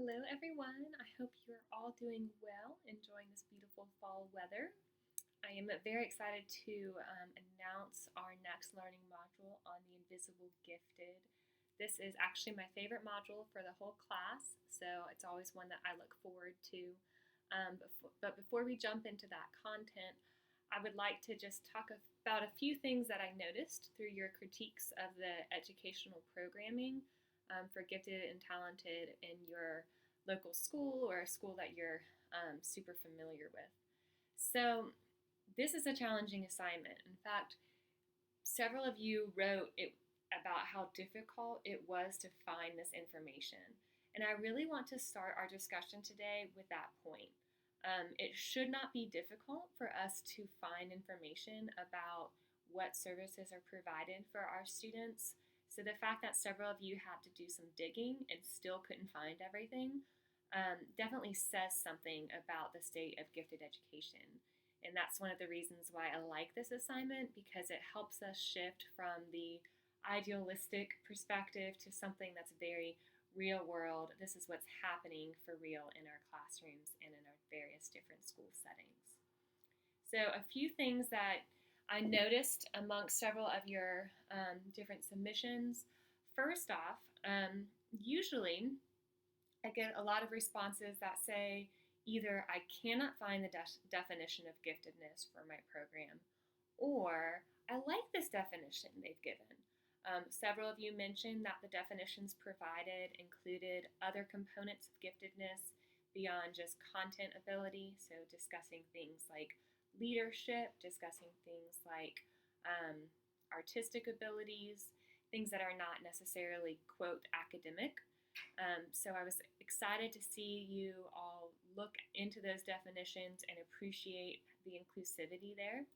Hello, everyone. I hope you're all doing well, enjoying this beautiful fall weather. I am very excited to announce our next learning module on the invisible gifted. This is actually my favorite module for the whole class, so it's always one that I look forward to. But before we jump into that content, I would like to just talk about a few things that I noticed through your critiques of the educational programming for gifted and talented in your local school or a school that you're super familiar with. So, this is a challenging assignment. In fact, several of you wrote about how difficult it was to find this information. And I really want to start our discussion today with that point. It should not be difficult for us to find information about what services are provided for our students. So the fact that several of you had to do some digging and still couldn't find everything definitely says something about the state of gifted education. And that's one of the reasons why I like this assignment, because it helps us shift from the idealistic perspective to something that's very real world. This is what's happening for real in our classrooms and in our various different school settings. So a few things that I noticed amongst several of your different submissions. First off, usually I get a lot of responses that say either I cannot find the definition of giftedness for my program, or I like this definition they've given. Several of you mentioned that the definitions provided included other components of giftedness beyond just content ability, so discussing things like leadership, discussing things like artistic abilities, things that are not necessarily, quote, academic. So I was excited to see you all look into those definitions and appreciate the inclusivity there.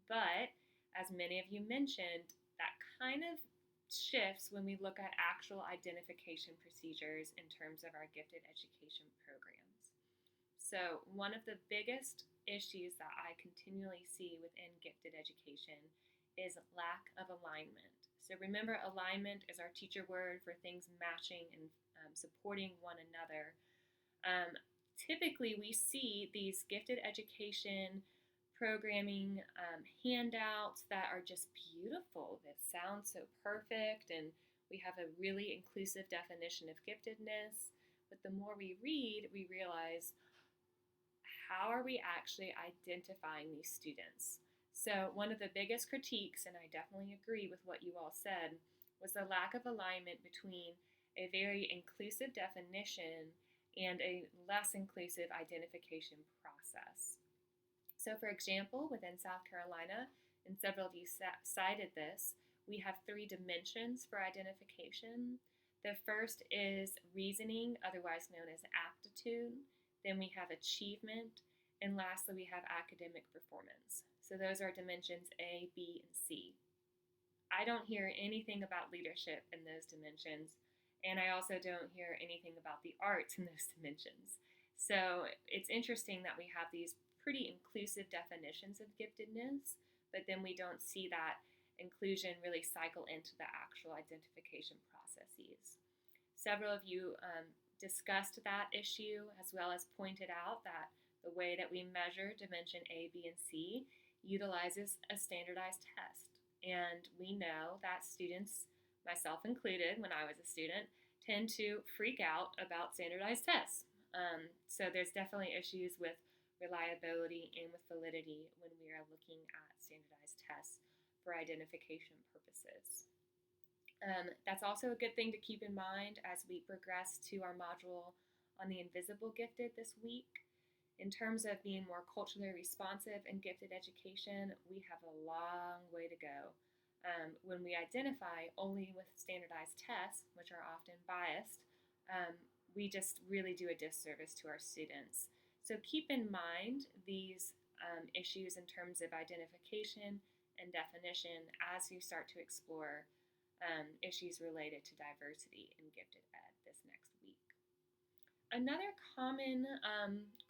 But as many of you mentioned, that kind of shifts when we look at actual identification procedures in terms of our gifted education programs. So one of the biggest issues that I continually see within gifted education is lack of alignment. So remember, alignment is our teacher word for things matching and supporting one another. Typically, we see these gifted education programming handouts that are just beautiful, that sound so perfect, and we have a really inclusive definition of giftedness. But the more we read, we realize, how are we actually identifying these students? So one of the biggest critiques, and I definitely agree with what you all said, was the lack of alignment between a very inclusive definition and a less inclusive identification process. So for example, within South Carolina, and several of you cited this, we have 3 dimensions for identification. The first is reasoning, otherwise known as aptitude. Then we have achievement, and lastly we have academic performance. So those are dimensions A, B, and C. I don't hear anything about leadership in those dimensions, and I also don't hear anything about the arts in those dimensions. So it's interesting that we have these pretty inclusive definitions of giftedness, but then we don't see that inclusion really cycle into the actual identification processes. Several of you discussed that issue, as well as pointed out that the way that we measure dimension A, B, and C utilizes a standardized test. And we know that students, myself included when I was a student, tend to freak out about standardized tests. So there's definitely issues with reliability and with validity when we are looking at standardized tests for identification purposes. That's also a good thing to keep in mind as we progress to our module on the invisible gifted this week. In terms of being more culturally responsive in gifted education, we have a long way to go. When we identify only with standardized tests, which are often biased, we just really do a disservice to our students. So keep in mind these issues in terms of identification and definition as you start to explore issues related to diversity in gifted ed this next week. Another common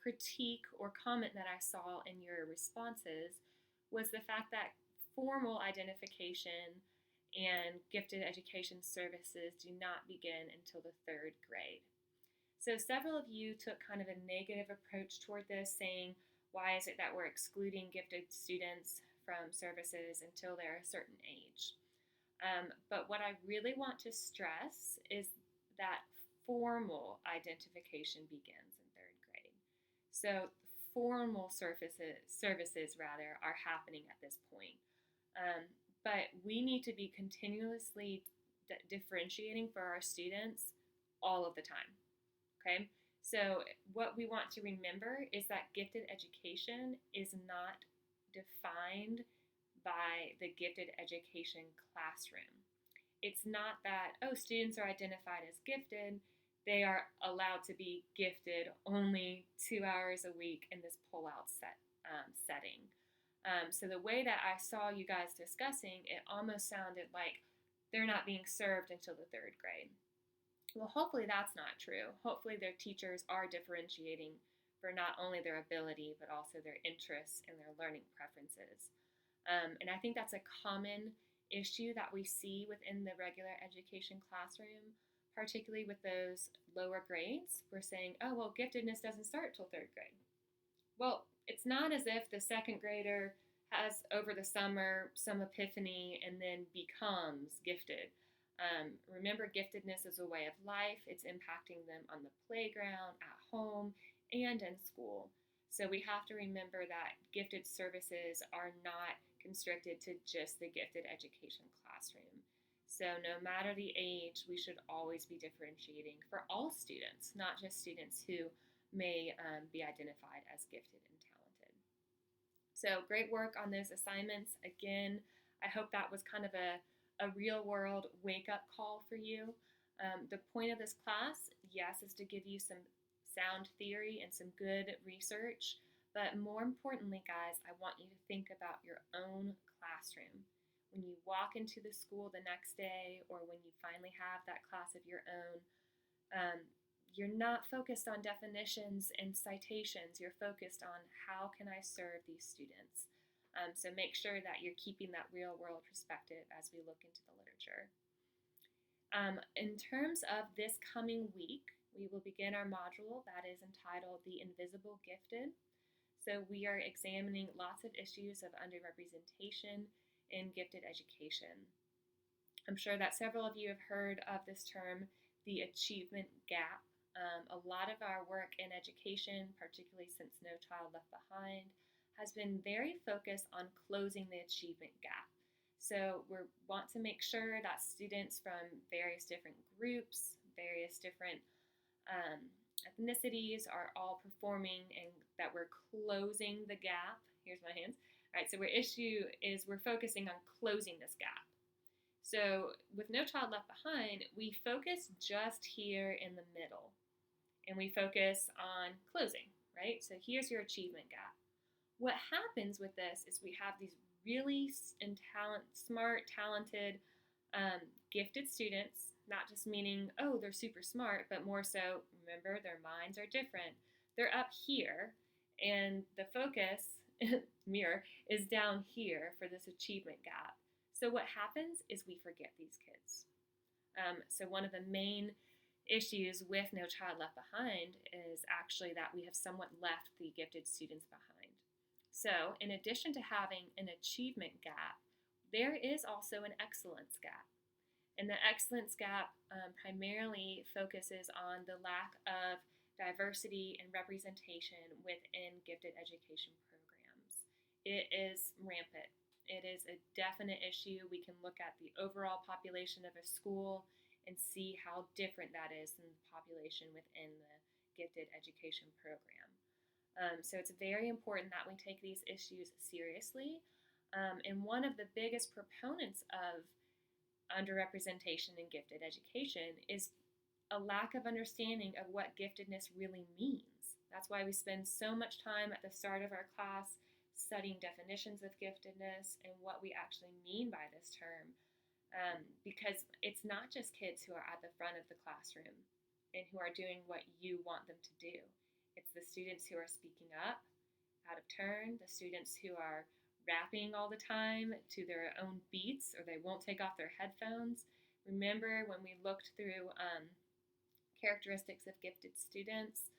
critique or comment that I saw in your responses was the fact that formal identification and gifted education services do not begin until the 3rd grade. So several of you took kind of a negative approach toward this, saying, why is it that we're excluding gifted students from services until they're a certain age? But what I really want to stress is that formal identification begins in third grade. So formal services rather are happening at this point. But we need to be continuously differentiating for our students all of the time. Okay? So what we want to remember is that gifted education is not defined by the gifted education classroom. It's not that, oh, students are identified as gifted, they are allowed to be gifted only 2 hours a week in this pull-out setting. So the way that I saw you guys discussing, it almost sounded like they're not being served until the third grade. Well, hopefully that's not true. Hopefully their teachers are differentiating for not only their ability, but also their interests and their learning preferences. And I think that's a common issue that we see within the regular education classroom, particularly with those lower grades. We're saying, oh, well, giftedness doesn't start till third grade. Well, it's not as if the second grader has over the summer some epiphany and then becomes gifted. Remember, giftedness is a way of life. It's impacting them on the playground, at home, and in school. So we have to remember that gifted services are not constricted to just the gifted education classroom. So no matter the age, we should always be differentiating for all students, not just students who may be identified as gifted and talented. So great work on those assignments. Again, I hope that was kind of a real world wake-up call for you. The point of this class, yes, is to give you some sound theory and some good research, but more importantly, guys, I want you to think about your own classroom. When you walk into the school the next day, or when you finally have that class of your own, you're not focused on definitions and citations. You're focused on how can I serve these students. So make sure that you're keeping that real world perspective as we look into the literature. In terms of this coming week, we will begin our module that is entitled The Invisible Gifted. So we are examining lots of issues of underrepresentation in gifted education. I'm sure that several of you have heard of this term, the achievement gap. A lot of our work in education, particularly since No Child Left Behind, has been very focused on closing the achievement gap. So we want to make sure that students from various different groups, various different ethnicities are all performing and that we're closing the gap. Here's my hands. All right, so our issue is we're focusing on closing this gap. So with No Child Left Behind, we focus just here in the middle and we focus on closing, right? So here's your achievement gap. What happens with this is we have these really smart, talented, gifted students, not just meaning, oh, they're super smart, but more so, remember, their minds are different. They're up here, and the focus, mirror, is down here for this achievement gap. So what happens is we forget these kids. So one of the main issues with No Child Left Behind is actually that we have somewhat left the gifted students behind. So in addition to having an achievement gap, there is also an excellence gap. And the excellence gap primarily focuses on the lack of diversity and representation within gifted education programs. It is rampant. It is a definite issue. We can look at the overall population of a school and see how different that is than the population within the gifted education program. So it's very important that we take these issues seriously. And one of the biggest proponents of underrepresentation in gifted education is a lack of understanding of what giftedness really means. That's why we spend so much time at the start of our class studying definitions of giftedness and what we actually mean by this term. Because it's not just kids who are at the front of the classroom and who are doing what you want them to do. It's the students who are speaking up, out of turn, the students who are rapping all the time to their own beats, or they won't take off their headphones. Remember when we looked through characteristics of gifted students.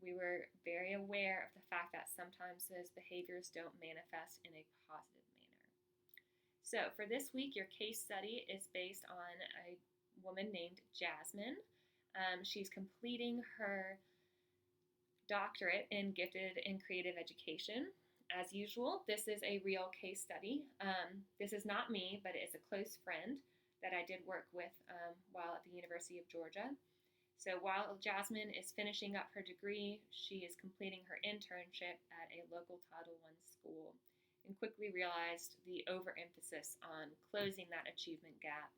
We were very aware of the fact that sometimes those behaviors don't manifest in a positive manner. So for this week, your case study is based on a woman named Jasmine. She's completing her doctorate in gifted and creative education. As usual, this is a real case study. This is not me, but it is a close friend that I did work with while at the University of Georgia. So while Jasmine is finishing up her degree, she is completing her internship at a local Title I school and quickly realized the overemphasis on closing that achievement gap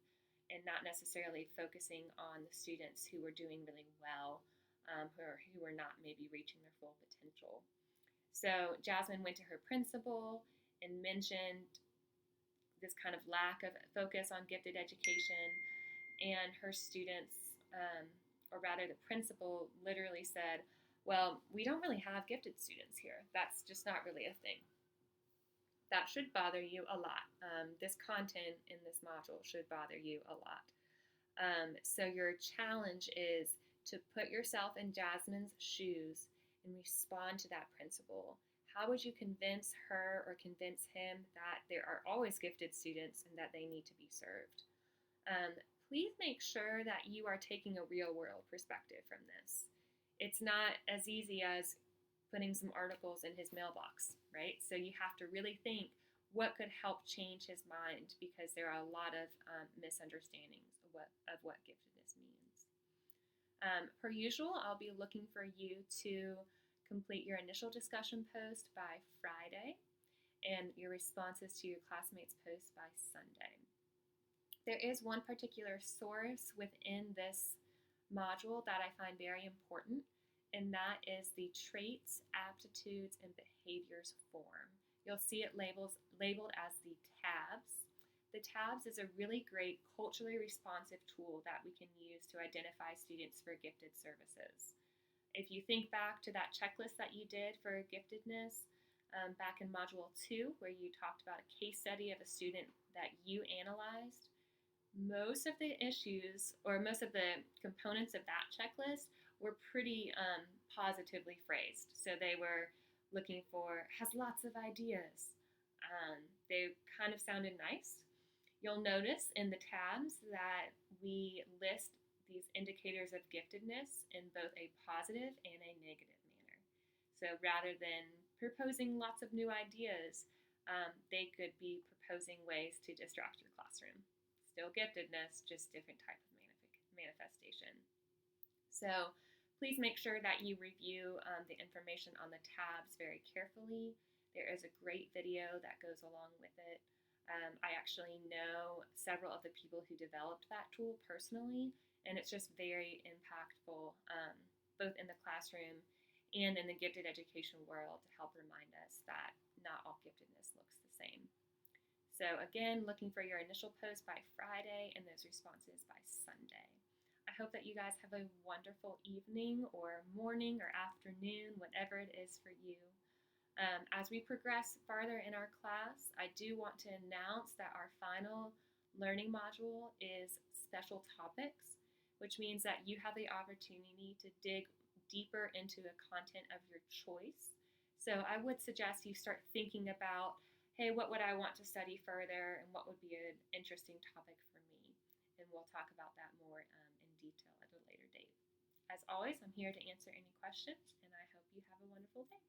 and not necessarily focusing on the students who were doing really well, who were not maybe reaching their full potential. So Jasmine went to her principal and mentioned this kind of lack of focus on gifted education, and her students, or rather the principal, literally said, well, we don't really have gifted students here. That's just not really a thing. That should bother you a lot. This content in this module should bother you a lot. So your challenge is to put yourself in Jasmine's shoes and respond to that principal. How would you convince her or convince him that there are always gifted students and that they need to be served? Please make sure that you are taking a real world perspective from this. It's not as easy as putting some articles in his mailbox, right? So you have to really think what could help change his mind, because there are a lot of misunderstandings of what giftedness means. Per usual, I'll be looking for you to complete your initial discussion post by Friday and your responses to your classmates' posts by Sunday. There is one particular source within this module that I find very important, and that is the Traits, Aptitudes, and Behaviors form. You'll see it labeled as the TABs. The TABs is a really great culturally responsive tool that we can use to identify students for gifted services. If you think back to that checklist that you did for giftedness back in Module 2, where you talked about a case study of a student that you analyzed, most of the issues or most of the components of that checklist were pretty positively phrased. So they were looking for, has lots of ideas. They kind of sounded nice. You'll notice in the tabs that we list these indicators of giftedness in both a positive and a negative manner. So rather than proposing lots of new ideas, they could be proposing ways to disrupt your classroom. Still giftedness, just different type of manifestation. So please make sure that you review the information on the tabs very carefully. There is a great video that goes along with it. I actually know several of the people who developed that tool personally, and it's just very impactful, both in the classroom and in the gifted education world, to help remind us that not all giftedness looks the same. So again, looking for your initial post by Friday and those responses by Sunday. I hope that you guys have a wonderful evening or morning or afternoon, whatever it is for you. As we progress farther in our class, I do want to announce that our final learning module is special topics, which means that you have the opportunity to dig deeper into the content of your choice. So I would suggest you start thinking about, hey, what would I want to study further, and what would be an interesting topic for me? And we'll talk about that more in detail at a later date. As always, I'm here to answer any questions, and I hope you have a wonderful day.